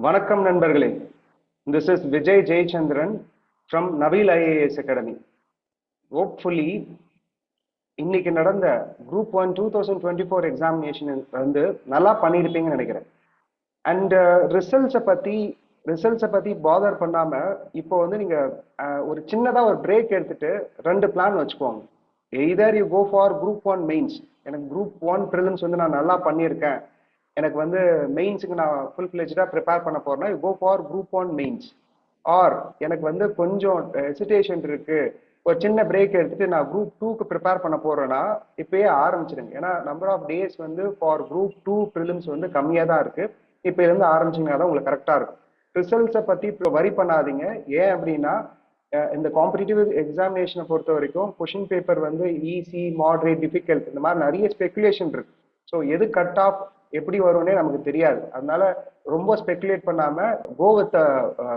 வணக்கம் நண்பர்களே. This is Vijay Jayachandran from Nabil IAS Academy. Hopefully, இன்னைக்கு நடந்த குரூப் 1 2024 எக்ஸாமினேஷன் வந்து நல்லா பண்ணியிருப்பீங்கன்னு நினைக்கிறேன். அண்ட் ரிசல்ட்ஸை பத்தி பாதர் பண்ணாம இப்போ வந்து நீங்க ஒரு சின்னதா ஒரு பிரேக் எடுத்துட்டு ரெண்டு பிளான் வச்சுக்கோங்க. Either you go for group 1 mains. எனக்கு குரூப் 1 ப்ரிலிம்ஸ் வந்து நான் நல்லா பண்ணியிருக்கேன், எனக்கு வந்து மெயின்ஸுக்கு நான் ஃபுல் ஃபிளெஜ்டாக ப்ரிப்பேர் பண்ண போறேன்னா you go for group 1 mains. Or எனக்கு வந்து கொஞ்சம் ஹெசிடேஷன் இருக்கு, ஒரு சின்ன பிரேக் எடுத்துட்டு நான் குரூப் 2க்கு ப்ரிப்பேர் பண்ண போறேன்னா இப்பயே ஆரம்பிச்சிடுங்க. ஏன்னா நம்பர் ஆஃப் டேஸ் வந்து ஃபார் குரூப் 2 ப்ரிலிம்ஸ் வந்து கம்மியாக தான் இருக்கு. இப்போ இருந்து ஆரம்பிச்சிங்கன்னா தான் உங்களுக்கு கரெக்டாக இருக்கும். ரிசல்ட்ஸை பற்றி இப்போ வரி பண்ணாதீங்க. ஏன் அப்படின்னா இந்த காம்படிட்டிவ் எக்ஸாமினேஷனை பொறுத்த வரைக்கும் கொஷின் பேப்பர் வந்து ஈஸி, மாடரேட், டிஃபிகல்ட் இந்த மாதிரி நிறைய ஸ்பெகுலேஷன் இருக்கு. ஸோ எது கட் ஆஃப் எப்படி வரும்னே நமக்கு தெரியாது. அதனால ரொம்ப ஸ்பெகுலேட் பண்ணாம go with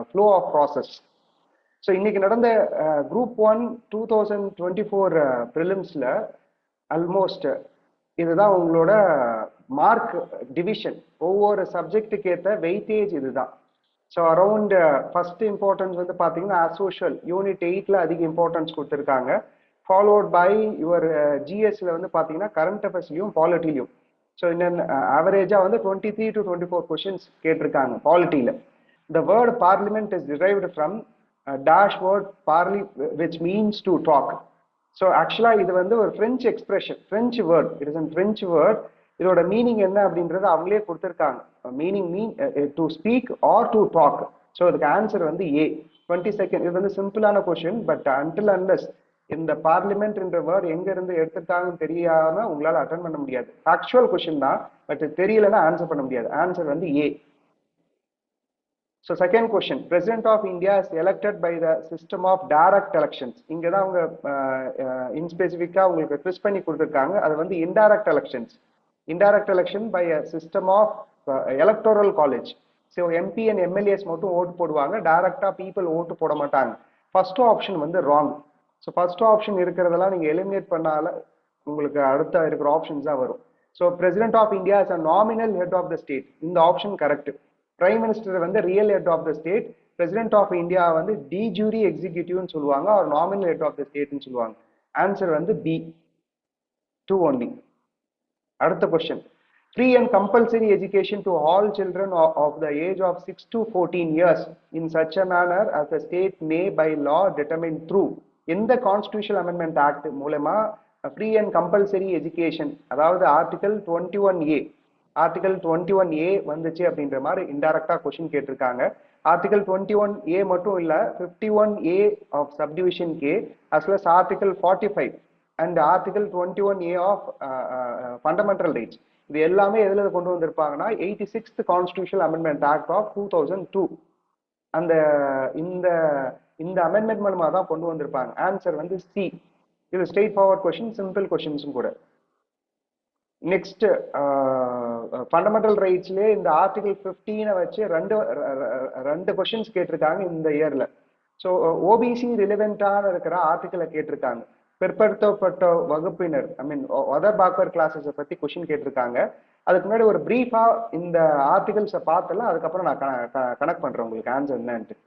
flow of process. So இன்னைக்கு நடந்த குரூப் 1 2024 ப்ரிலிம்ஸ்ல ஆல்மோஸ்ட் இதுதான் உங்களோட மார்க் டிவிஷன். ஒவ்வொரு சப்ஜெக்டுக்கு ஏற்ற வெயிட்டேஜ் இதுதான். ஸோ அரௌண்ட் ஃபர்ஸ்ட் இம்பார்ட்டன்ஸ் வந்து பார்த்தீங்கன்னா ஆஸ் யூஷுவல் யூனிட் 8ல அதிக இம்பார்ட்டன்ஸ் கொடுத்துருக்காங்க. ஃபாலோட் பை யுவர் ஜிஎஸ்ல வந்து பார்த்தீங்கன்னா கரண்ட் அஃபேர்ஸ்லையும் பாலிட்டிலையும். ஸோ இன்னும் ஆவரேஜாக வந்து 23 to 24 கொஷின்ஸ் கேட்டிருக்காங்க பாலிட்டியில். The word parliament is derived from dash word parley which means to talk. So ஆக்சுவலாக இது வந்து ஒரு French expression, French word. It is an French word. இதோட மீனிங் என்ன அப்படின்றத அவங்களே கொடுத்துருக்காங்க. Meaning to speak or to talk. So இதுக்கு ஆன்சர் வந்து ஏ. 22nd. இது வந்து சிம்பிளான கொஷின். பட் அன்டில் அன்லெஸ் இந்த பார்லிமெண்ட் என்ற வேர்ட் எங்க இருந்து எடுத்துட்டாங்கன்னு தெரியாம உங்களால அட்டன் பண்ண முடியாது. ஆக்சுவல் கொஸ்டின் தான், பட் தெரியலன்னா ஆன்சர் பண்ண முடியாது. ஆன்சர் வந்து A. So second question, president of India is elected by the system of direct elections. இங்க தான் அவங்க இன்ஸ்பெசிஃபிக்கா உங்களுக்கு ட்விஸ்ட் பண்ணி கொடுத்துருக்காங்க. அது வந்து indirect elections. Indirect election by a system of electoral college. So MP and MLAs மட்டும் ஓட்டு போடுவாங்க, டைரக்டா பீப்புள் ஓட்டு போட மாட்டாங்க. ஃபர்ஸ்ட் ஆப்ஷன் வந்து ராங். ஸோ ஃபர்ஸ்ட் ஆப்ஷன் இருக்கிறதெல்லாம் நீங்கள் எலிமினேட் பண்ணால உங்களுக்கு அடுத்த இருக்கிற ஆப்ஷன்ஸ் தான் வரும். So president of India is a nominal head of the state. இந்த ஆப்ஷன் கரெக்ட். பிரைம் மினிஸ்டர் வந்து real head of the state. President of India வந்து டி ஜூரி எக்ஸிக்யூட்டிவ்னு சொல்லுவாங்க, ஒரு நாமினல் ஹெட் ஆஃப் த ஸ்டேட்னு சொல்லுவாங்க. ஆன்சர் வந்து பி 2 ஒன்லி. அடுத்த question, free and compulsory education to all children of the age of 6 to 14 years in such a manner as the state may by law determine through. எந்த constitutional amendment act மூலமா free and compulsory education, அதாவது article 21A வந்துச்சு அப்படின்ற மாதிரி இன்டைரக்டா question கேட்டிருக்காங்க. Article 21A மட்டும் இல்ல, 51A of subdivision K as well as article 45 and article 21A of fundamental rights. இது எல்லாமே எதுல கொண்டு வந்திருப்பாங்கன்னா 86th constitutional amendment act of 2002. அந்த இந்த அமெண்ட்மெண்ட் மூலமா தான் கொண்டு வந்திருப்பாங்க. ஆன்சர் வந்து சி. இது ஸ்ட்ரெயிட் ஃபார்வர்ட் கொஸ்டின், சிம்பிள் கொஸ்டின்ஸும் கூட. நெக்ஸ்ட், ஃபண்டமெண்டல் ரைட்ஸ்லேயே இந்த ஆர்டிகல் 15 வச்சு ரெண்டு கொஸ்டின்ஸ் கேட்டிருக்காங்க இந்த இயர்ல. ஸோ ஓபிசி ரிலவெண்டான இருக்கிற ஆர்டிகலை கேட்டிருக்காங்க. பிற்படுத்தப்பட்ட வகுப்பினர், ஐ மீன் அதர் பேக்வர்ட் கிளாஸஸை பத்தி கொஸ்டின் கேட்டிருக்காங்க. அதுக்கு முன்னாடி ஒரு பிரீஃபா இந்த ஆர்டிகல்ஸை பார்த்தல, அதுக்கப்புறம் நான் கனெக்ட் பண்றேன் உங்களுக்கு ஆன்சர் என்னன்ட்டு.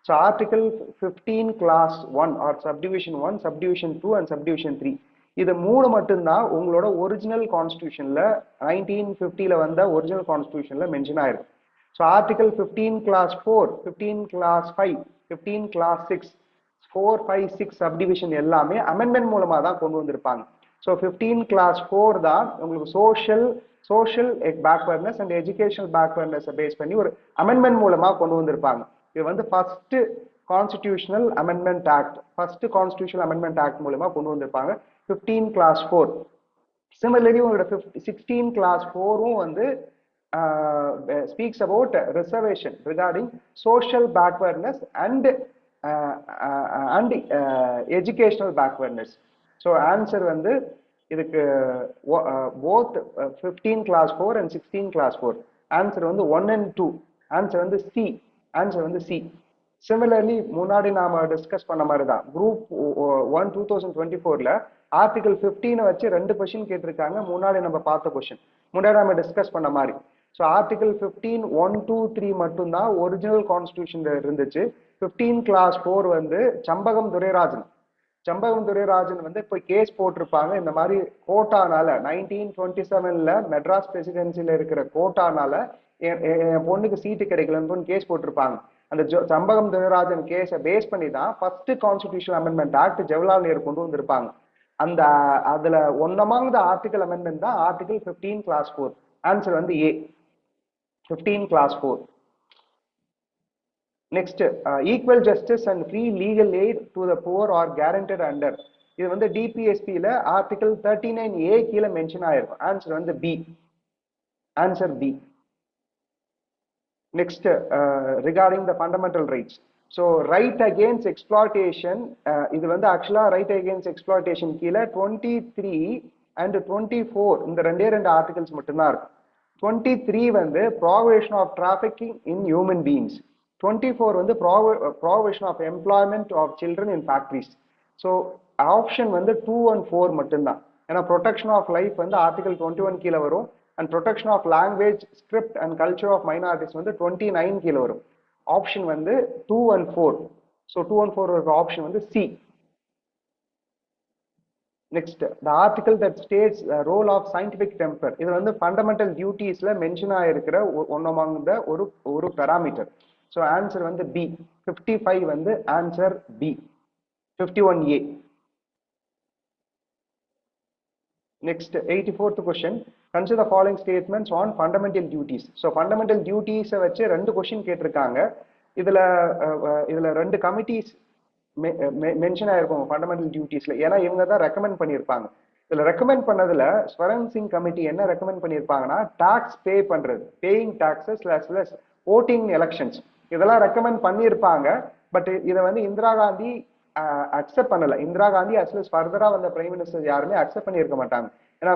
So article 15 clause 1 or subdivision 1, subdivision 2 and subdivision 3, இது மூணு மட்டும்தான் உங்களோட ஒரிஜினல் கான்ஸ்டியூஷன்ல 1950ல வந்த ஒரிஜினல் கான்ஸ்டியூஷன்ல மென்ஷன் ஆயிருக்கு. So article 15 clause 4, 15 clause 5, 15 clause 6, 4, 5, 6 subdivision எல்லாமே அமெண்ட்மெண்ட் மூலமா தான் கொண்டு வந்திருப்பாங்க. ஸோ 15 கிளாஸ் 4 தான் உங்களுக்கு social backwardness and educational backwardness base பண்ணி ஒரு அமெண்ட்மெண்ட் மூலமா கொண்டு வந்திருப்பாங்க. இது வந்து first constitutional amendment act, first constitutional amendment act மூலமா கொண்டு வந்திருப்பாங்க 15 கிளாஸ் 4. சிமிலர்லி உங்களோட 16 கிளாஸ் 4ம் வந்து speaks about reservation regarding social backwardness and educational backwardness. So answer வந்து இதுக்கு both 15 clause 4 and 16 clause 4. Answer வந்து 1 and 2. ஆன்சர் வந்து சி. ஆன்சர் வந்து சி. சிமிலர்லி முன்னாடி நாம டிஸ்கஸ் பண்ண மாதிரி தான் குரூப் 1 2024ல ஆர்டிகல் 15 வச்சு ரெண்டு கொஸ்டின் கேட்டிருக்காங்க. முன்னாடி நம்ம பார்த்த கொஸ்டின், முன்னாடி நம்ம டிஸ்கஸ் பண்ண மாதிரி ஸோ ஆர்டிகல் 15 1 2 3 மட்டும்தான் ஒரிஜினல் கான்ஸ்டியூஷன்ல இருந்துச்சு. 15 கிளாஸ் 4 வந்து சம்பகம் துரைராஜன் வந்து இப்போ கேஸ் போட்டிருப்பாங்க. இந்த மாதிரி கோட்டானால 1927ல மெட்ராஸ் பிரசிடென்சில இருக்கிற கோட்டானால என் பொண்ணுக்கு சீட்டு கிடைக்கலன்னு கேஸ் போட்டிருப்பாங்க. அந்த சம்பகம் துரைராஜன் கேஸை பேஸ் பண்ணி தான் first constitution amendment act Jawaharlal Nehru கொண்டு வந்திருப்பாங்க. அந்த அதுல one among the article amendment தான் ஆர்டிகல் 15 கிளாஸ் 4. ஆன்சர் வந்து A, 15 clause 4. Next, equal justice and free legal aid to the poor are guaranteed under. இது வந்து டிபிஎஸ்பியில ஆர்டிகல் 39A கீழே மென்ஷன் ஆயிருக்கும். ஆன்சர் வந்து B, answer B. Next, regarding the fundamental rights. So, right against exploitation, இது வந்து ஆக்சுவலா right against exploitation கீழே 23 and 24 இந்த ரெண்டு ஆர்டிகல்ஸ் மட்டும்தான் இருக்கு. 23 வந்து provision of trafficking in human beings. 24 வந்து provision of employment of children in factories. So option வந்து 2 and 4 மட்டும்தான். ஏன்னா ப்ரொடெக்ஷன் ஆஃப் லைஃப் வந்து ஆர்டிகல் 21 கீழே வரும். And protection of language, script and culture of minorities வந்து 29 கீழே வரும். ஆப்ஷன் வந்து 2 and 4. ஸோ 2 and 4 இருக்க ஆப்ஷன் வந்து C. Next, the article that states role of scientific temper. இது வந்து ஃபண்டமெண்டல் டியூட்டிஸ்ல மென்ஷன் ஆயிருக்கிற ஒன் அமாங் த ஒரு பெராமீட்டர். ஸோ ஆன்சர் வந்து பி, 55 வந்து answer B, 51A. Next, 84th question. Consider the following statements on fundamental duties. So, fundamental duties வச்சு ரெண்டு question கேட்டிருக்காங்க. இதுல ரெண்டு கமிட்டிஸ் மென்ஷன் ஆயிருக்கும் ஃபண்டமெண்டல் டியூட்டிஸ்ல. ஏன்னா இவங்க தான் ரெக்கமெண்ட் பண்ணியிருப்பாங்க. இதுல ரெக்கமெண்ட் பண்ணதுல ஸ்வரன் சிங் கமிட்டி என்ன ரெக்கமெண்ட் பண்ணியிருப்பாங்கன்னா, டாக்ஸ் பே பண்றது, paying taxes plus voting elections, இதெல்லாம் ரெக்கமெண்ட் பண்ணியிருப்பாங்க. பட் இதை வந்து இந்திரா காந்தி அக்செப்ட் பண்ணல. இந்திரா காந்தி அஸ்லஸ் ஃபர்தரா வந்த பிரைம் மினிஸ்டர் யாருமே அக்செப்ட் பண்ணியிருக்க மாட்டாங்க. ஏன்னா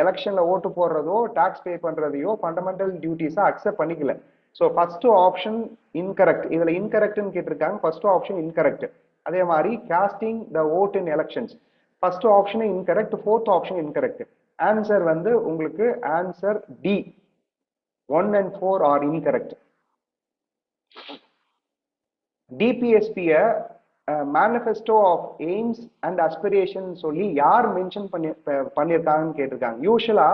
எலெக்ஷன்ல ஓட்டு போடுறதோ டாக்ஸ் பே பண்றதையோ ஃபண்டமெண்டல் டியூட்டிஸா அக்செப்ட் பண்ணிக்கல. So first option incorrect. இதுல இன்கரெக்ட்னு கேட்டிருக்காங்க. First option incorrect. அதே மாதிரி casting the vote in elections, first option incorrect, fourth option incorrect. Answer வந்து உங்களுக்கு answer D, 1 and 4 are incorrect. டிபிஎஸ்பிய manifesto of aims and aspiration சொல்லி யார் மென்ஷன் பண்ணியிருக்காங்கன்னு கேட்டிருக்காங்க. யூஸ்வலா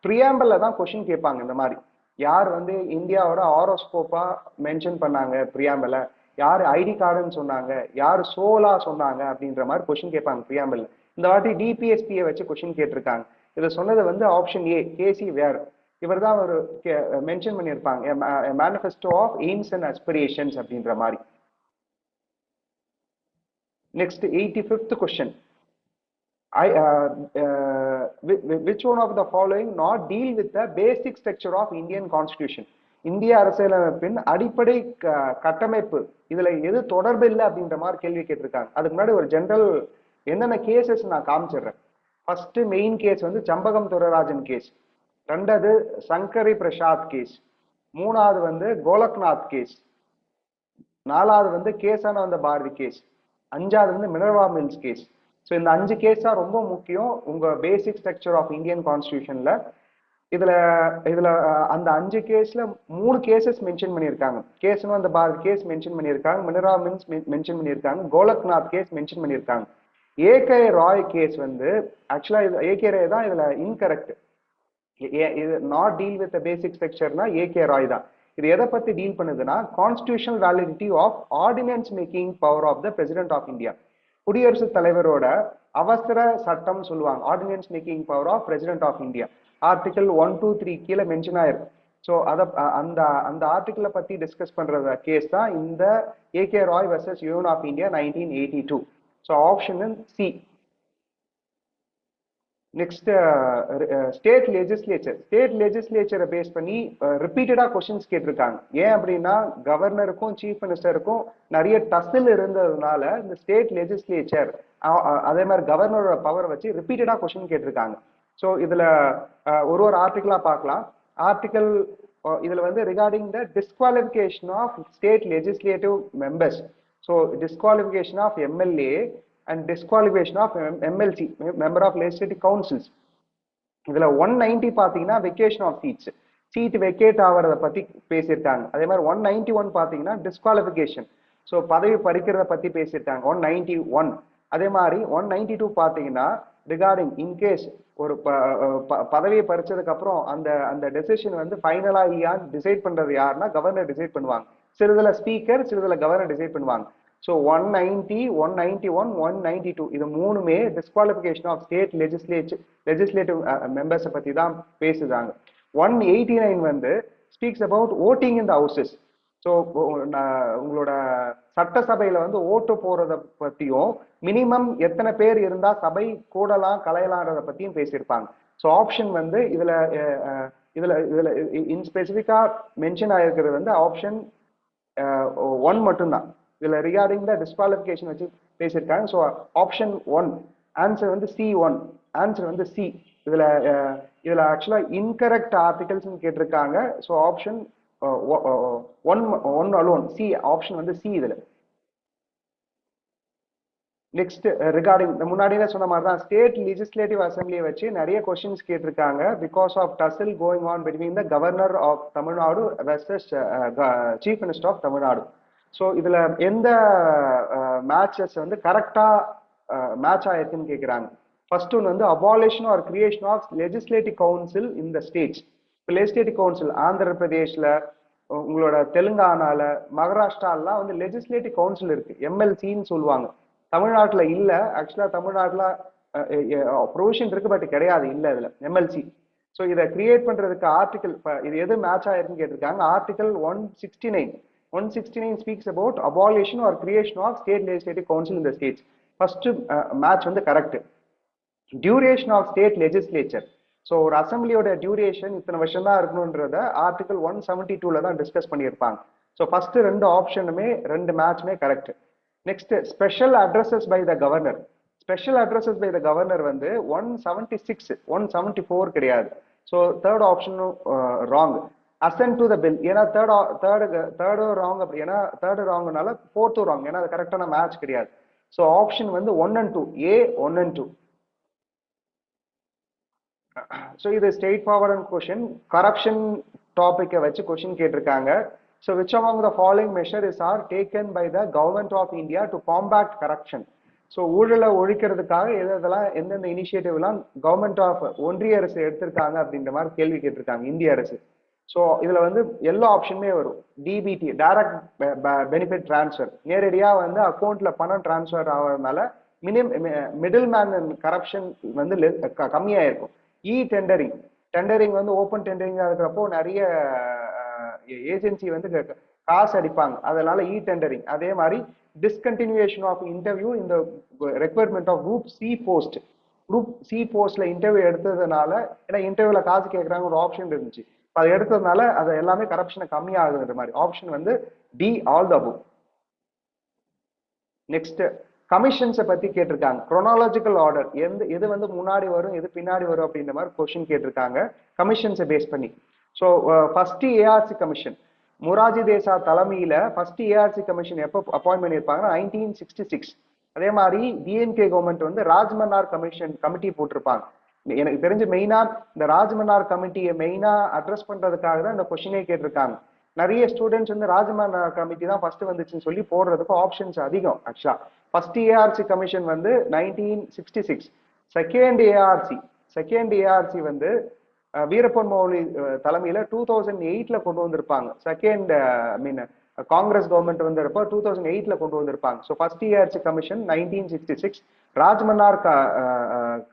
ப்ரியாம்பிள்ல தான் கொஸ்டின் கேட்பாங்க. இந்த மாதிரி யார் வந்து இந்தியாவோட ஆரோஸ்கோப்பா மென்ஷன் பண்ணாங்க ப்ரியாம்பிள, யார் ஐடி கார்டுன்னு சொன்னாங்க, யார் சோலா சொன்னாங்க அப்படின்ற மாதிரி கொஸ்டின் கேட்பாங்க ப்ரியாம்பிள்ல. இந்த வாட்டி டிபிஎஸ்பியை வச்சு கொஸ்டின் கேட்டிருக்காங்க. இதை சொன்னது வந்து ஆப்ஷன் ஏ, கேசி வேர். இவர் தான் ஒரு மென்ஷன் பண்ணியிருப்பாங்க, manifesto of aims and aspirations அப்படின்ற மாதிரி. Next, 85th question. Which one of the following not deal with the basic structure of Indian Constitution? இந்திய அரசியலமைப்பின் அடிப்படை கட்டமைப்பு இதுல எது தொடர்பு இல்லை அப்படின்ற மாதிரி கேள்வி கேட்டிருக்காங்க. அதுக்கு முன்னாடி ஒரு ஜெனரல் என்னென்ன கேசஸ் நான் காமிச்சிடுறேன். ஃபர்ஸ்ட் மெயின் கேஸ் வந்து சம்பகம் துரைராஜன் கேஸ், ரெண்டாவது சங்கரி பிரசாத் கேஸ், மூணாவது வந்து கோலக்நாத் கேஸ், நாலாவது வந்து கேசானந்த பாரதி கேஸ், அஞ்சாவது வந்து மினர்வா மில்ஸ் கேஸ். ஸோ இந்த 5 கேஸ் தான் ரொம்ப முக்கியம் உங்க பேசிக் ஸ்ட்ரக்சர் ஆஃப் இந்தியன் கான்ஸ்டியூஷன்ல. இதுல அந்த 5 கேஸ்ல 3 கேசஸ் மென்ஷன் பண்ணியிருக்காங்க. கேசானந்த பாரதி கேஸ் மென்ஷன் பண்ணியிருக்காங்க, மினர்வா மில்ஸ் மென்ஷன் பண்ணியிருக்காங்க, கோலக்நாத் கேஸ் மென்ஷன் பண்ணியிருக்காங்க. ஏகே ராய் கேஸ் வந்து ஆக்சுவலா ஏகே ராய் தான் இதுல இன்கரெக்ட். இது நாட் டீல் வித் பேசிக் ஸ்ட்ரக்சர்னா ஏகே ராய் தான். இது எதை பத்தி டீல் பண்ணுதுன்னா, constitutional validity of ordinance making power of the president of India. குடியரசுத் தலைவரோட அவசர சட்டம் சொல்லுவாங்க, ordinance making power of president of India. Article 1, 2, 3 கீழே மென்ஷன் ஆயிருக்கு. ஸோ அந்த ஆர்டிகிளை பத்தி டிஸ்கஸ் பண்ற கேஸ் தான் இந்த AK Roy versus union of India 1982. So option C. Next, state லெஜிஸ்லேச்சரை பேஸ் பண்ணி ரிப்பீட்டடா கொஸ்டின்ஸ் கேட்டிருக்காங்க. ஏன் அப்படின்னா கவர்னருக்கும் சீஃப் மினிஸ்டருக்கும் நிறைய டசில் இருந்ததுனால இந்த ஸ்டேட் லெஜிஸ்லேச்சர் அதே மாதிரி கவர்னரோட பவர் வச்சு ரிப்பீட்டடா கொஸ்டின் கேட்டிருக்காங்க. ஸோ இதுல ஒரு ஆர்டிகிளா பார்க்கலாம். ஆர்டிகல் இதுல வந்து regarding the disqualification of state legislative members. So disqualification of MLA and disqualification of MLC, member of legislative councils. இதுல 190 பாத்தீங்கன்னா vacation of seats. Seat vacate ஆகிறத பத்தி பேசியிருக்காங்க. அதே மாதிரி 191 பாத்தீங்கன்னா டிஸ்குவாலிஃபிகேஷன், ஸோ பதவி பறிக்கிறத பத்தி பேசியிருக்காங்க 191. அதே மாதிரி 192 பாத்தீங்கன்னா ரிகார்டிங் இன்கேஸ் ஒரு பதவியை பறிச்சதுக்கு அப்புறம் அந்த அந்த டெசிஷன் வந்து ஃபைனலா இல்லையான்னு டிசைட் பண்றது யாருன்னா கவர்னர் டிசைட் பண்ணுவாங்க. சிறிதுல ஸ்பீக்கர், சிறிதுல கவர்னர் டிசைட் பண்ணுவாங்க. ஸோ 190, 191, 192 இது மூணுமே டிஸ்குவாலிஃபிகேஷன் ஆஃப் ஸ்டேட் லெஜிஸ்லேட்டிவ் மெம்பர்ஸை பத்தி தான் பேசுதாங்க. 189 வந்து speaks about voting in the houses. So உங்களோட சட்டசபையில வந்து ஓட்டு போறத பத்தியும் மினிமம் எத்தனை பேர் இருந்தா சபை கூடலாம் கலையலான்றத பத்தியும் பேசியிருப்பாங்க. ஸோ ஆப்ஷன் வந்து இதுல இதுல இதுல இன் ஸ்பெசிபிக்கா மென்ஷன் ஆயிருக்கிறது வந்து ஆப்ஷன் 1 மட்டும்தான். இதுல ரிகார்டிங் த டிஸ்குவாலிஃபிகேஷன் வச்சு பேசியிருக்காங்க. ஸோ ஆப்ஷன் 1 ஆன்சர் வந்து C1, ஆன்சர் வந்து சி. இதுல இதுல ஆக்சுவலா இன்கரெக்ட் ஆர்டிகல்ஸ் கேட்டிருக்காங்க. So option 1 alone C, option வந்து சி இதுல. நெக்ஸ்ட் ரிகார்டிங் முன்னாடியே சொன்ன மாதிரி தான் ஸ்டேட் லெஜிஸ்லேட்டிவ் அசம்பிளியை வச்சு நிறைய கொஸ்டின்ஸ் கேட்டிருக்காங்க. Because of tussle going on between the governor of Tamil Nadu versus chief minister of Tamil Nadu. So இதுல எந்த மேட்சஸ் வந்து கரெக்டா மேட்ச் ஆயிருக்குன்னு கேட்குறாங்க. ஃபர்ஸ்ட் ஒன்று வந்து abolition or creation of legislative council in the states. இப்போ லெஜிஸ்லேட்டிவ் கவுன்சில் ஆந்திர பிரதேஷ்ல, உங்களோட தெலுங்கானால, மகாராஷ்டிராலாம் வந்து லெஜிஸ்லேட்டிவ் கவுன்சில் இருக்கு, எம்எல்சின்னு சொல்லுவாங்க. தமிழ்நாட்டில் இல்லை. ஆக்சுவலா தமிழ்நாட்டில் ப்ரொவிஷன் இருக்கு, பட் கிடையாது, இல்லை இதுல எம்எல்சி. ஸோ இதை கிரியேட் பண்றதுக்கு ஆர்டிகல் இது எது மேட்ச் ஆயிருக்குன்னு கேட்டிருக்காங்க. Article 169 speaks about abolition or creation of state legislative council in the states. First match வந்து correct. Duration of state legislature. So ஒரு அசம்பிளியோட டியூரேஷன் இத்தனை வருஷம் தான் இருக்கணும்ன்றத ஆர்டிகல் 172 தான் டிஸ்கஸ் பண்ணியிருப்பாங்க. ஸோ ஃபர்ஸ்ட் ரெண்டு ஆப்ஷனுமே ரெண்டு மேட்ச்மே correct. Next special addresses by the governor. Special addresses by the governor வந்து 176, 174 கிடையாது. ஸோ தேர்ட் ஆப்ஷனும் wrong. Assent to the bill, ஏன்னா தேர்டும் ராங், ஏன்னா தேர்டு ராங்னால ஃபோர்த்தும் ராங், ஏன்னா அது கரெக்டான மேட்ச் கிடையாது. ஸோ ஆப்ஷன் வந்து 1 and 2, A 1 and 2. ஸோ இது ஸ்ட்ரெயிட் ஃபார்வர்ட் கொஸ்டின். கரப்ஷன் டாபிக்கை வச்சு கொஸ்டின் கேட்டிருக்காங்க. So which among the following measures are taken by the government of India to combat corruption. So ஊழலை ஒழிக்கிறதுக்காக எதெல்லாம் எந்தெந்த இனிஷியேட்டிவ்லாம் கவர்மெண்ட் ஆஃப் ஒன்றிய அரசு எடுத்திருக்காங்க அப்படின்ற மாதிரி கேள்வி கேட்டிருக்காங்க இந்திய அரசு. ஸோ இதுல வந்து எல்லா ஆப்ஷனுமே வரும். டிபிடி, டைரக்ட் பெனிஃபிட் டிரான்ஸ்ஃபர், நேரடியாக வந்து அக்கௌண்ட்ல பணம் டிரான்ஸ்ஃபர் ஆகிறதுனால மிடில் மேன் கரப்ஷன் வந்து கம்மியா இருக்கும். டெண்டரிங், டெண்டரிங் வந்து ஓப்பன் டெண்டரிங்கா இருக்கிறப்போ நிறைய ஏஜென்சி வந்து காசு அடிப்பாங்க, அதனால டெண்டரிங். அதே மாதிரி டிஸ்கண்டினியூஷன் ஆஃப் இன்டர்வியூ இந்த ரெக்வயர்மெண்ட் ஆஃப் குரூப் சி போஸ்ட்ல இன்டர்வியூ எடுத்ததுனால, ஏன்னா இன்டர்வியூல காசு கேட்கறாங்க ஒரு ஆப்ஷன் இருந்துச்சு, அதை எடுத்ததுனால அது எல்லாமே கரப்ஷனை கம்மியாகுதுன்ற மாதிரி. ஆப்ஷன் வந்து D, all the above. Next கமிஷன்ஸை பத்தி கேட்டிருக்காங்க. குரோனாலஜிக்கல் ஆர்டர், எது வந்து முன்னாடி வரும் எது பின்னாடி வரும் அப்படின்ற மாதிரி கொஸ்டின் கேட்டிருக்காங்க கமிஷன்ஸை பேஸ் பண்ணி. So first ARC commission Morarji Desai தலைமையில ஃபர்ஸ்ட் ஏஆர்சி கமிஷன் எப்போ அப்பாயின்ட் பண்ணியிருப்பாங்கன்னா 1966. அதே மாதிரி டிஎன்கே கவர்மெண்ட் வந்து ராஜ்மன்னார் கமிட்டி போட்டிருப்பாங்க. எனக்கு தெரிஞ்சு மெயினா இந்த ராஜ்மன்னார் கமிட்டியை மெயினா அட்ரஸ் பண்றதுக்காக தான் இந்த கொஸ்டினே கேட்டிருக்காங்க. நிறைய ஸ்டூடெண்ட்ஸ் வந்து ராஜ்மன்னார் கமிட்டி தான் ஃபர்ஸ்ட் வந்துச்சுன்னு சொல்லி போடுறதுக்கு ஆப்ஷன்ஸ் அதிகம். ஆக்சுவலா ஃபர்ஸ்ட் ஏஆர்சி கமிஷன் வந்து 1966. செகண்ட் ஏஆர்சி வந்து வீரப்பன் மொய்லி தலைமையில 2008ல கொண்டு வந்திருப்பாங்க. செகண்ட் காங்கிரஸ் கவர்மெண்ட் வந்திருப்போ 2008ல கொண்டு வந்திருப்பாங்க. So first ARC commission 1966, Rajamannar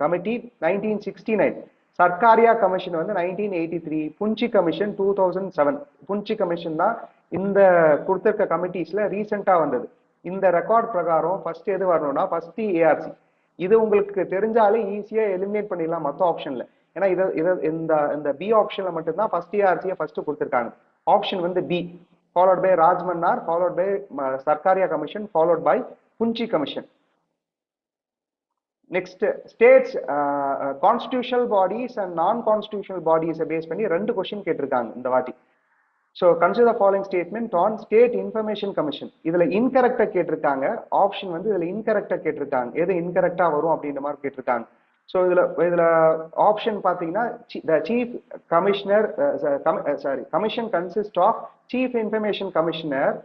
committee 1969, Sarkaria commission வந்து 1983, புஞ்சி கமிஷன் 2007. புஞ்சி கமிஷன் தான் இந்த கொடுத்திருக்க கமிட்டிஸ்ல ரீசெண்டா வந்தது. இந்த ரெக்கார்ட் பிரகாரம் ஃபர்ஸ்ட் எது வரணும்னா ஃபர்ஸ்ட் ஏஆர்சி. இது உங்களுக்கு தெரிஞ்சாலே ஈஸியா எலிமினேட் பண்ணிடலாம் மற்ற ஆப்ஷன்ல. ஏன்னா இந்த பி ஆப்ஷன்ல மட்டும்தான் ஃபர்ஸ்ட் ஏஆர்சியை ஃபர்ஸ்ட் கொடுத்திருக்காங்க. ஆப்ஷன் வந்து B, followed by Rajamannar, followed by Sarkaria commission, followed by Punchhi commission. Next states constitutional bodies and non constitutional பாடிஸை பேஸ் பண்ணி ரெண்டு கொஸ்டின் கேட்டிருக்காங்க இந்த வாட்டி. So consider the following statement on state information commission. இதுல இன்கரெக்டா கேட்டிருக்காங்க. ஆப்ஷன் வந்து இதுல இன்கரெக்டா கேட்டிருக்காங்க. எது இன்கரெக்டா வரும் அப்படின்ற மாதிரி கேட்டிருக்காங்க. ஸோ இதுல ஆப்ஷன் பார்த்தீங்கன்னா the chief commissioner sorry commission consist of chief information commissioner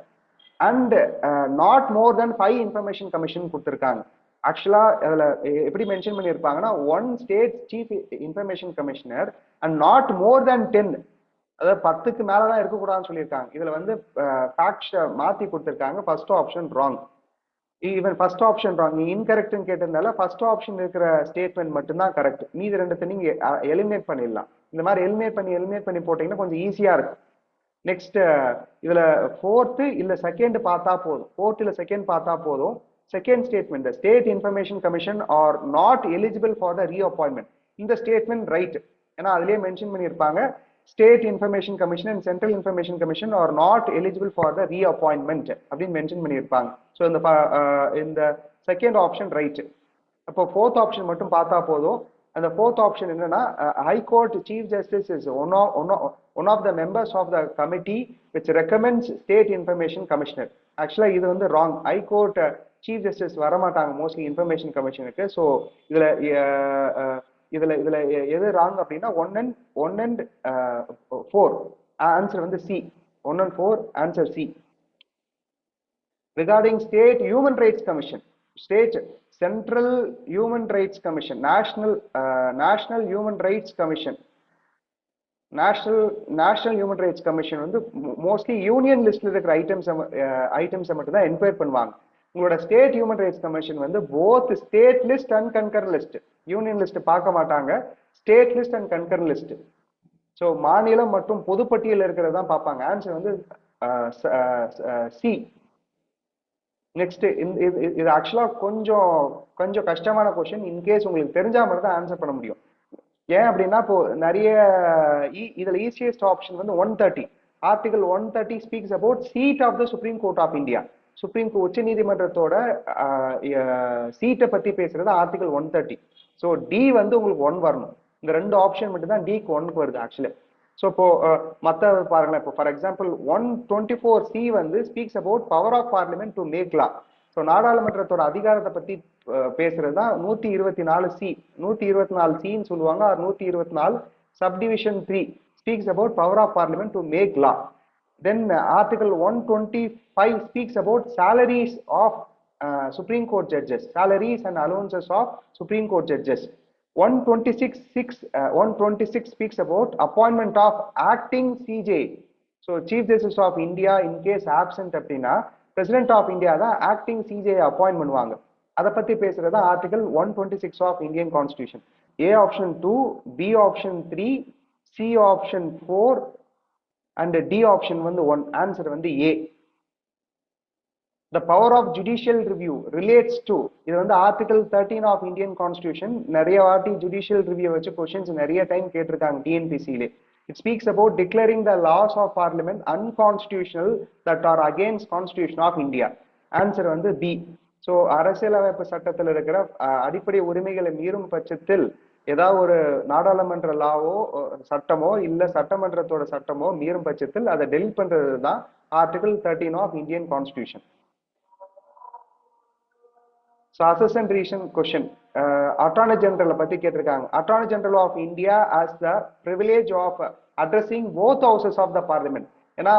and not more than 5 information commission கொடுத்துருக்காங்க. ஆக்சுவலா அதுல எப்படி மென்ஷன் பண்ணியிருப்பாங்கன்னா 1 state chief information commissioner and not more than 10, அதாவது 10க்கு மேலதான் இருக்கக்கூடாதுன்னு சொல்லியிருக்காங்க. இதுல வந்து ஃபேக்ட்ஸ் மாத்தி கொடுத்துருக்காங்க. First option wrong. Even first option wrong. நீ இன்கரெக்ட்னு கேட்டதுனால ஃபர்ஸ்ட் ஆப்ஷன் இருக்கிற ஸ்டேட்மெண்ட் மட்டும்தான் கரெக்ட். மீதி ரெண்டுத்தை நீங்க எலிமினேட் பண்ணிடலாம். இந்த மாதிரி எலிமினேட் பண்ணி போட்டீங்கன்னா கொஞ்சம் ஈஸியா இருக்கும். நெக்ஸ்ட் இதுல ஃபோர்த்து இல்ல செகண்ட் பார்த்தா போதும். ஃபோர்த் இல்ல செகண்ட் பார்த்தா போதும். Second statement, state information commission are not eligible for the reappointment. இந்த ஸ்டேட்மெண்ட் ரைட். ஏன்னா அதுலயே மென்ஷன் பண்ணியிருப்பாங்க state information commission and central information commission are not eligible for the reappointment அப்படின்னு மென்ஷன் பண்ணியிருப்பாங்க. ஸோ இந்த செகண்ட் ஆப்ஷன் ரைட். அப்போ fourth option மட்டும் பார்த்தா போதும். அந்த ஃபோர்த் ஆப்ஷன் என்னன்னா high court chief justice is one of the members of the committee which recommends state information commissioner. ஆக்சுவலா இது வந்து ராங். ஹைகோர்ட் சீஃப் ஜஸ்டிஸ் வரமாட்டாங்க மோஸ்ட்லி இன்ஃபர்மேஷன் கமிஷனுக்கு. ஸோ இதுல இதுல இதுல எது ராங் அப்படின்னா 1 and 4 ஆன்சர் வந்து C. 1 and 4 answer C. Regarding state human rights commission, state central human rights commission, national human rights commission, national human rights commission வந்து mostly union லிஸ்ட்ல இருக்கிற ஐட்டம்ஸை மட்டும் தான் என்கொயர் பண்ணுவாங்க. உங்களோட ஸ்டேட் ஹியூமன் ரைட்ஸ் கமிஷன் வந்து both state list and concurrent list, union list பார்க்க மாட்டாங்க, state list and concurrent list. So மாநிலம் மற்றும் பொதுப்பட்டியல் இருக்கிறது தான் பார்ப்பாங்க. ஆன்சர் வந்து சி. நெக்ஸ்ட் இது ஆக்சுவலா கொஞ்சம் கஷ்டமான கொஸ்டின். இன்கேஸ் உங்களுக்கு தெரிஞ்சா மட்டும் தான் ஆன்சர் பண்ண முடியும். ஏன் அப்படின்னா இப்போ நிறைய இதுல ஈஸியஸ்ட் ஆப்ஷன் வந்து 130. Article 130 speaks about seat of the supreme court of India. Supreme உச்ச நீதிமன்றத்தோட சீட்டை பத்தி பேசுறது ஆர்டிகல் 130. ஸோ டி வந்து உங்களுக்கு 1 வரணும். இந்த ரெண்டு ஆப்ஷன் மட்டும் தான் டிக்கு 1க்கு வருது ஆக்சுவலி. ஸோ இப்போ மற்ற பாருங்களேன். இப்போ ஃபார் எக்ஸாம்பிள் 124C வந்து speaks about power of parliament to make law. So நாடாளுமன்றத்தோட அதிகாரத்தை பத்தி பேசுறது தான் 124C. 124Cன்னு சொல்லுவாங்க. 124 subdivision 3 speaks about power of parliament to make law. Then Article 125 speaks about salaries of Supreme Court judges, salaries and allowances of Supreme Court judges. 126 speaks about appointment of acting CJ. So Chief Justice of India in case absent அப்படின்னா President of India தான் acting CJ appoint பண்ணுவாங்க. அதை பத்தி பேசுறது Article 126 of Indian Constitution. A option 2, B option 3, C option 4 and D option வந்து 1. Answer வந்து A. The power of judicial review relates to, இது வந்து ஆர்டிகல் 13 ஆஃப் இந்தியன் கான்ஸ்டிடியூஷன். நிறைய வாட்டி ஜுடிஷியல் ரிவ்யூ வச்சு கொஸ்டின்ஸ் நிறைய டைம் கேட்டிருக்காங்க டிஎன்பிசியிலே. It speaks about declaring the laws of parliament unconstitutional that are against constitution of India. Answer வந்து B. So அரசியலமைப்பு சட்டத்தில் இருக்கிற அடிப்படை உரிமைகளை மீறும் பட்சத்தில் ஏதாவது ஒரு நாடாளுமன்ற லாவோ சட்டமோ இல்ல சட்டமன்றத்தோட சட்டமோ மீறும் பட்சத்தில் அதை டெலிட் பண்றது தான் article 13 of Indian constitution. So அசிஸ்டன்ட் ரீசன் கொஸ்டின் அட்டார்னி ஜெனரலை பத்தி கேட்டிருக்காங்க. Attorney general of India has the privilege of addressing both houses of the parliament. ஏன்னா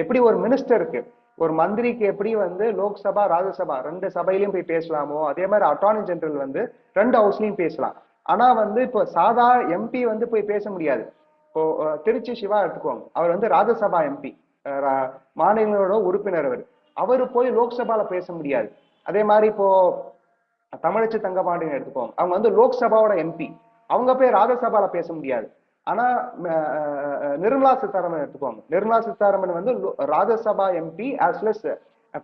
எப்படி ஒரு மினிஸ்டருக்கு, ஒரு மந்திரிக்கு எப்படி வந்து லோக்சபா ராஜ்யசபா ரெண்டு சபையிலையும் போய் பேசலாமோ அதே மாதிரி அட்டார்னி ஜெனரல் வந்து 2 ஹவுஸ்லையும் பேசலாம். ஆனா வந்து இப்போ சாதா எம்பி வந்து போய் பேச முடியாது. இப்போ திருச்சி சிவா எடுத்துக்கோங்க. அவர் வந்து ராஜ்யசபா எம்பி, மாநிலங்களோட உறுப்பினர். அவர் போய் லோக்சபால பேச முடியாது. அதே மாதிரி இப்போ தமிழச்சி தங்கபாண்டியன் எடுத்துக்கோங்க. அவங்க வந்து லோக்சபாவோட எம்பி, அவங்க போய் ராஜ்யசபால பேச முடியாது. ஆனா நிர்மலா சீதாராமன் எடுத்துக்கோங்க. நிர்மலா சீதாராமன் வந்து Rajya Sabha MP as well as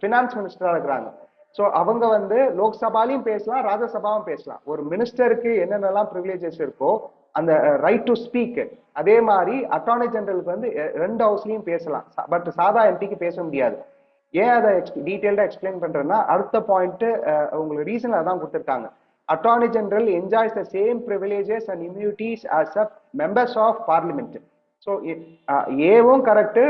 finance மினிஸ்டரா இருக்கிறாங்க. ஸோ அவங்க வந்து லோக்சபாலையும் பேசலாம், ராஜ்யசபாவும் பேசலாம். ஒரு மினிஸ்டருக்கு என்னென்னலாம் ப்ரிவிலேஜஸ் இருக்கோ அந்த ரைட் டு ஸ்பீக், அதே மாதிரி அட்டார்னி ஜெனரலுக்கு வந்து 2 ஹவுஸ்லையும் பேசலாம். பட் சாதா எம்பிக்கு பேச முடியாது. ஏன் அதை டீட்டெயில்டா எக்ஸ்பிளைன் பண்றேன்னா அடுத்த பாயிண்ட் உங்களுக்கு ரீசன் அதான் கொடுத்துருக்காங்க. Attorney general enjoys the same privileges and immunities as a members of parliament. So ஏவும் கரெக்ட்,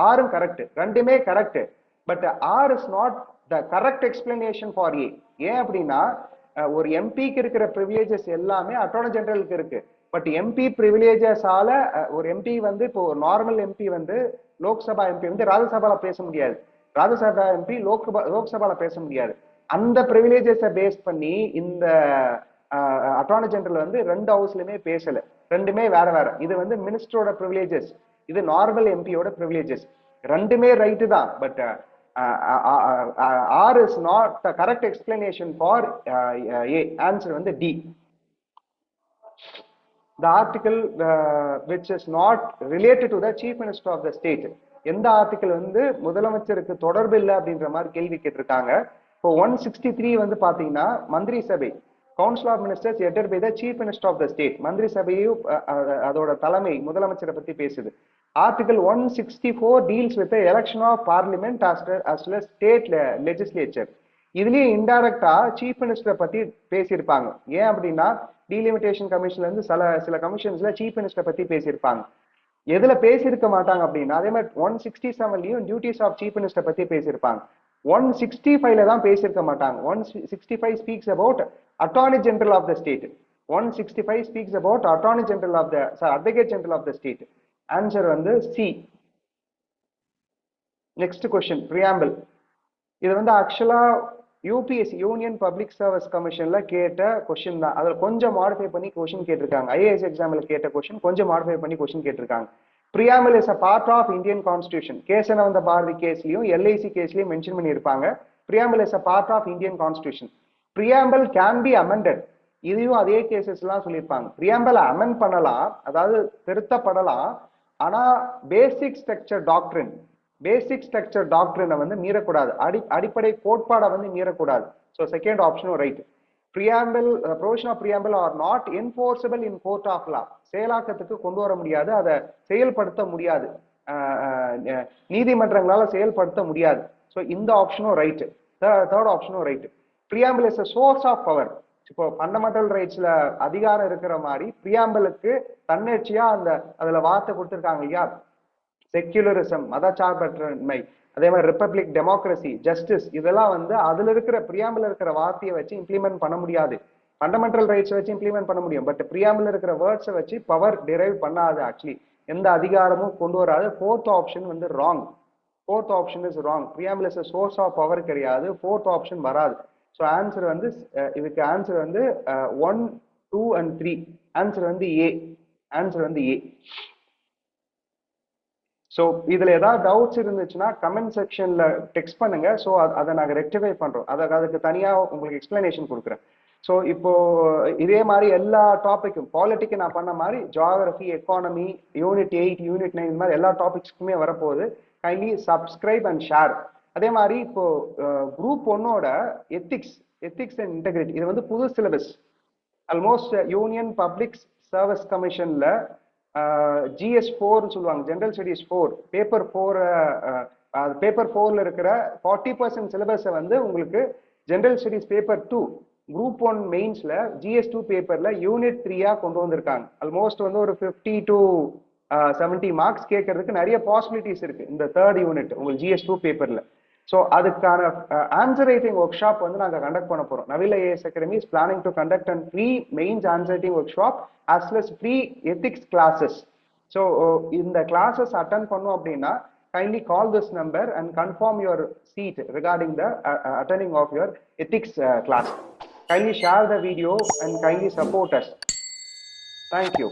ஆரும் கரெக்ட், ரெண்டுமே correct. But R is not the correct explanation for A. ஏன் அப்படின்னா ஒரு எம்பிக்கு இருக்கிற ப்ரிவிலேஜஸ் எல்லாமே அட்டார்னி ஜெனரலுக்கு இருக்கு. பட் எம்பி ப்ரிவிலேஜஸால ஒரு எம்பி வந்து இப்போ ஒரு நார்மல் எம்பி வந்து லோக்சபா எம்பி வந்து ராஜ்யசபால பேச முடியாது, ராஜ்யசபா எம்பி லோக்சபால பேச முடியாது. அந்த ப்ரிவிலேஜஸை பேஸ் பண்ணி இந்த அட்டார்னி ஜெனரல் வந்து ரெண்டு ஹவுஸ்லயுமே பேசல, ரெண்டுமே வேற வேற. இது வந்து மினிஸ்டரோட ப்ரிவிலேஜஸ், இது நார்மல் எம்பியோட ப்ரிவிலேஜஸ். ரெண்டுமே ரைட்டு தான், but R is not the correct explanation for A. Answer வந்து D. The article which is not related to the chief minister of the state. எந்த ஆர்டிகல் வந்து முதலமைச்சருக்கு தொடர்பு இல்லை அப்படின்ற மாதிரி கேள்வி கேட்டிருக்காங்க. இப்போ 163 வந்து பாத்தீங்கன்னா மந்திரி சபை, council of ministers headed by the chief minister of the state. மந்திரி சபையும் அதோட தலைமை முதலமைச்சரை பத்தி பேசுது. Article 164 deals with election of parliament as well as state legislature. இதுலயும் இன்டைரக்டா சீஃப் மினிஸ்டரை பத்தி பேசியிருப்பாங்க. ஏன் அப்படின்னா டீலிமிட்டேஷன் கமிஷன்ல இருந்து சில கமிஷன்ஸ்ல சீஃப் மினிஸ்டரை பத்தி பேசியிருப்பாங்க. எதுல பேசியிருக்க மாட்டாங்க அப்படின்னா அதே மாதிரி 167லயும் டியூட்டிஸ் ஆஃப் சீஃப் மினிஸ்டர் பத்தி பேசியிருப்பாங்க. 165ல தான் பேசியிருக்க மாட்டாங்க. 165 speaks about attorney general of the state. 165 speaks about attorney general of the advocate general of the state. Answer வந்து சி. Next question, preamble. இது வந்து ஆக்சுவலா யூபிஎஸ்சி யூனியன் பப்ளிக் சர்வீஸ் கமிஷன்ல கேட்ட கொஸ்டின் தான். அதில் கொஞ்சம் மாடிஃபை பண்ணி கொஸ்டின் கேட்டிருக்காங்க. ஐஏஎஸ் எக்ஸாம்ல கேட்ட கொஸ்டின் கொஞ்சம் மாடிஃபை பண்ணி கொஸ்டின் கேட்டிருக்காங்க. Preamble is a part of Indian constitution. Kesavananda Bharati கேஸ்லயும் எல்ஐசி கேஸ்லயும் மென்ஷன் பண்ணியிருப்பாங்க. Preamble is a part of Indian constitution. Preamble can be amended. இதையும் அதே கேசஸ் எல்லாம் சொல்லியிருப்பாங்க. பிரியாம்பிள் அமெண்ட் பண்ணலாம், அதாவது திருத்தப்படலாம். ஆனா பேசிக் ஸ்ட்ரக்சர் டாக்டரினை வந்து மீறக்கூடாது, அடிப்படை கோட்பாடை வந்து மீறக்கூடாது. ஸோ செகண்ட் ஆப்ஷனும் right. Preamble provision of preamble are not enforceable in court of law. செயலாக்கத்துக்கு கொண்டு வர முடியாது, அதை செயல்படுத்த முடியாது, நீதிமன்றங்களால செயல்படுத்த முடியாது. ஸோ இந்த ஆப்ஷனும் ரைட். தேர்ட் ஆப்ஷனும் right. Preamble is a source of power. இப்போ ஃபண்டமெண்டல் ரைட்ஸ்ல அதிகாரம் இருக்கிற மாதிரி பிரியாம்பிளுக்கு தன்னெச்சையா அதுல வார்த்தை கொடுத்துருக்காங்க இல்லையா, செக்யூலரிசம், மதச்சார்பற்றன்மை, அதே மாதிரி ரிப்பப்ளிக், டெமோக்ரஸி, ஜஸ்டிஸ், இதெல்லாம் வந்து அதுல இருக்கிற பிரியாம்பிள் இருக்கிற வார்த்தையை வச்சு இம்ப்ளிமெண்ட் பண்ண முடியாது. ஃபண்டமெண்டல் ரைட்ஸ் வச்சு இம்ப்ளிமெண்ட் பண்ண முடியும், பட் பிரியாம்பிள் இருக்கிற வேர்ட்ஸை வச்சு பவர் டிரைவ் பண்ணாது, ஆக்சுவலி எந்த அதிகாரமும் கொண்டு வராது. ஃபோர்த் ஆப்ஷன் வந்து wrong. Fourth option is wrong. Preamble is source of power கிடையாது, ஃபோர்த் ஆப்ஷன் வராது. ஸோ ஆன்சர் வந்து இதுக்கு ஆன்சர் வந்து 1, 2 and 3. ஆன்சர் வந்து ஏ. ஆன்சர் வந்து ஏ. ஸோ இதுல ஏதாவது டவுட்ஸ் இருந்துச்சுன்னா கமெண்ட் செக்ஷன்ல டெக்ஸ்ட் பண்ணுங்க. ஸோ அதை நாங்கள் ரெக்டிஃபை பண்றோம். அதுக்கு தனியா உங்களுக்கு எக்ஸ்பிளனேஷன் கொடுக்குறேன். ஸோ இப்போ இதே மாதிரி எல்லா டாபிக்கும், பாலிட்டிக்கு நான் பண்ண மாதிரி ஜியாகிரபி, எக்கானமி, யூனிட் 8, யூனிட் 9 இந்த மாதிரி எல்லா டாபிக்ஸ்க்குமே வரப்போகுது. Kindly subscribe and share. அதே மாதிரி இப்போ குரூப் 1ஓட எத்திக்ஸ் அண்ட் இன்டெகிரிட்டி, இது வந்து புது syllabus. Almost union public service கமிஷன்ல GS4 சொல்லுவாங்க, ஜெனரல் ஸ்டடிஸ் 4, பேப்பர் 4ல இருக்கிற 40% சிலபஸை வந்து உங்களுக்கு general studies paper 2 group 1 மெயின்ஸ்ல GS2 பேப்பர்ல யூனிட் 3ஆ கொண்டு வந்திருக்காங்க. ஆல்மோஸ்ட் வந்து ஒரு 50 to 70 மார்க்ஸ் கேட்கறதுக்கு நிறைய பாசிபிலிட்டிஸ் இருக்கு இந்த தேர்ட் யூனிட் உங்களுக்கு GS2 பேப்பர்ல. ஸோ அதுக்கான ஆன்சர் ரைட்டிங் ஒர்க் ஷாப் வந்து நாங்கள் கண்டக்ட் பண்ண போறோம். Navil IAS academy is planning to conduct and free mains answer writing workshop as well as free ethics classes. So இந்த classes attend பண்ணோம் அப்படின்னா kindly call this number and confirm your seat regarding the attending of your ethics class. Kindly share the video and kindly support us. Thank you.